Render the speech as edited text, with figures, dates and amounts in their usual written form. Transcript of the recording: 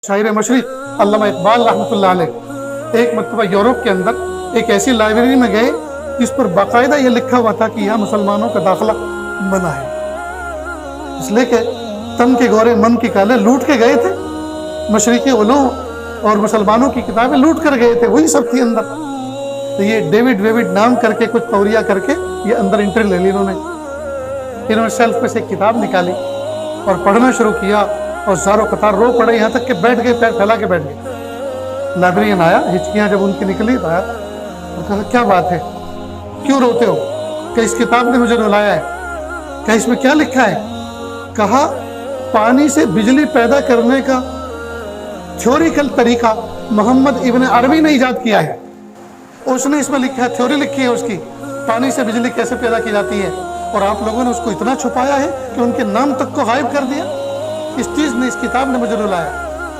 शायर मशरिक अल्लामा इकबाल रहमतुल्लाह अलैह एक मरतबा यूरोप के अंदर एक ऐसी लाइब्रेरी में गए जिस पर बाकायदा ये लिखा हुआ था कि यहाँ मुसलमानों का दाखिला मना है, इसलिए कि तन के गोरे मन की काले लूट के गए थे। मशरिकी उलूम और मुसलमानों की किताबें लूट कर गए थे, वही सब थी अंदर। तो ये डेविड नाम करके कुछ तौरिया करके ये अंदर एंट्री ले ली इन्होंने शेल्फ पे से एक किताब निकाली और पढ़ना शुरू किया और ज़ारो कतार रो पड़े, यहाँ तक कि बैठ गए, पैर फैला के बैठ गए। लाइब्रेरियन आया, हिचकियाँ जब उनकी निकली तो आया और कहा क्या बात है, क्यों रोते हो? कि इस किताब ने मुझे रुलाया है। क्या इसमें क्या लिखा है? कहा पानी से बिजली पैदा करने का थ्योरिकल तरीका मोहम्मद इब्न अरबी ने इजाद किया है। उसने इसमें लिखा है, थ्योरी लिखी है उसकी, पानी से बिजली कैसे पैदा की जाती है, और आप लोगों ने उसको इतना छुपाया है कि उनके नाम तक को गायब कर दिया। इस चीज़ ने, इस किताब ने मुझे रुलाया।